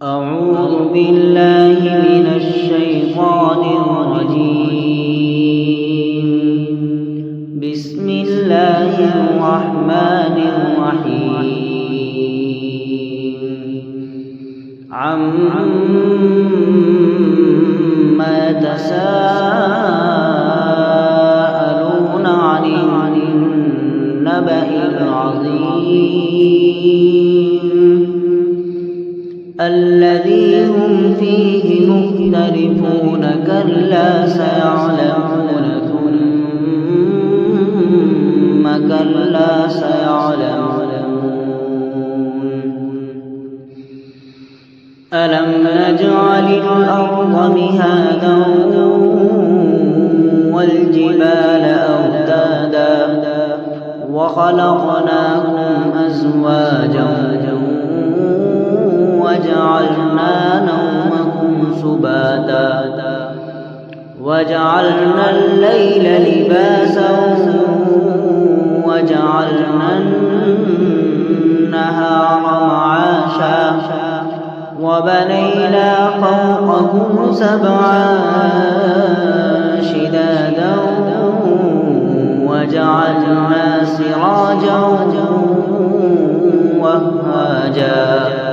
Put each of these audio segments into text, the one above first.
أعوذ بالله من الشيطان الرجيم. بسم الله الرحمن الرحيم. عما يتساءلون عن النبأ العظيم الذي هم فيه مختلفون كلا سيعلمون ثم كلا سيعلمون ألم نجعل الأرض مهادا والجبال أوتادا وخلقناكم أزواجا وجعلنا نومكم سباتا وجعلنا الليل لباسا وجعلنا النهار معاشا وبنينا فوقكم سبعا شدادا وجعلنا سراجا وهاجا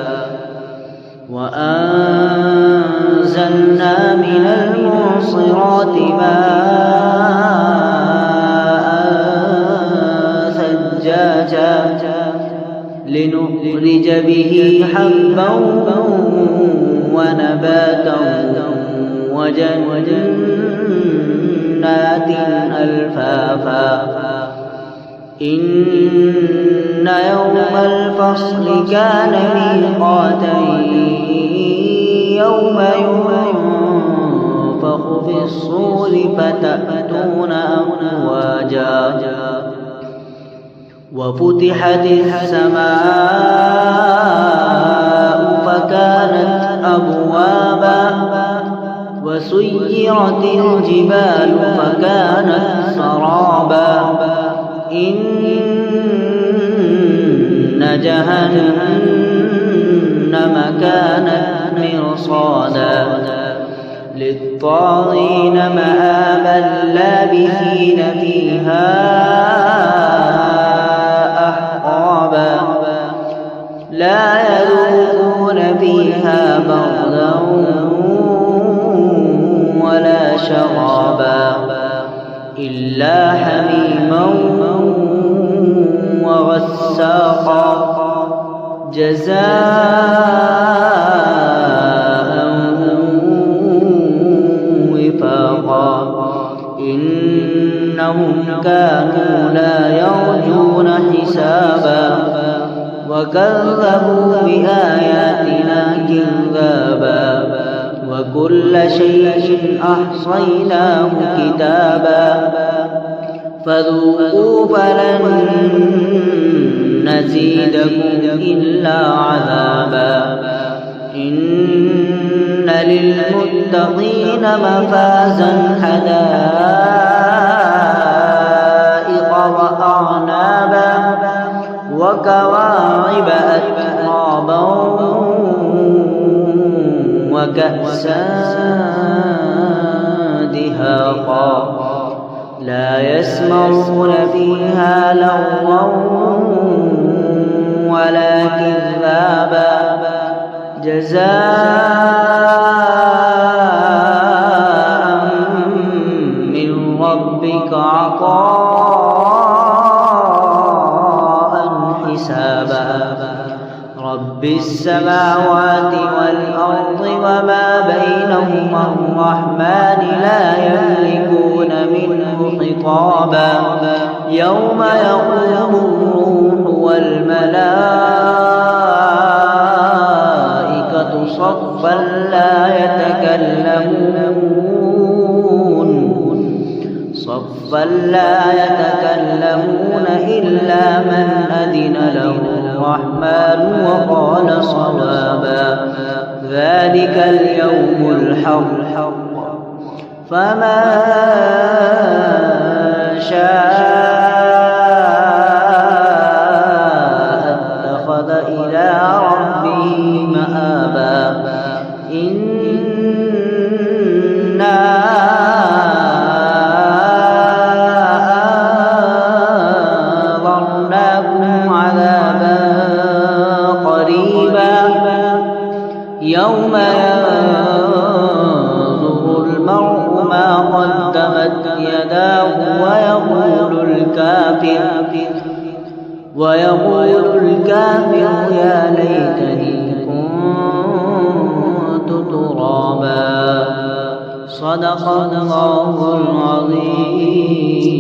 وأنزلنا من المعصرات ماء ثجاجا لنخرج به حبا ونباتا وجنات ألفافا إن يوم الفصل كان ميقاتا يوم ينفخ في الصور فتأتون أفواجا وفتحت السماء فكانت أبوابا وسيرت الجبال فكانت سرابا إن جهنم كانت مرصادا للطاغين مآبا لابثين فيها أحقابا لا يذوقون فيها بردا ولا شرابا إلا حميما وغساقا جزاء وفاقا إنهم كانوا لا يرجون حسابا وكذبوا بآياتنا كذابا وكل شيء أحصيناه كتابا فذوقوا فلن نزيدكم إلا عذابا إن للمتقين مفازا حدائق وأعنابا وكواعب أترابا وكأسا دهاقا لا يسمعون فيها لغوا ولا كذابا جزاء من ربك عطاء حسابا رب السماوات والأرض وما بينهما الرحمن لا يملكون منه خطابا يوم يقوم الروح والملائكة صفا لا يتكلمون إلا من أذن له الرحمن وقال صوابا ذلك اليوم الحق فمن شاء اتخذ إلى ربه مآبا إنا أنذرناكم عذابا قريبا يوم ينظر المرء ما قدمت يداه ويقول الكافر يا ليتني كنت ترابا. صدق الله العظيم.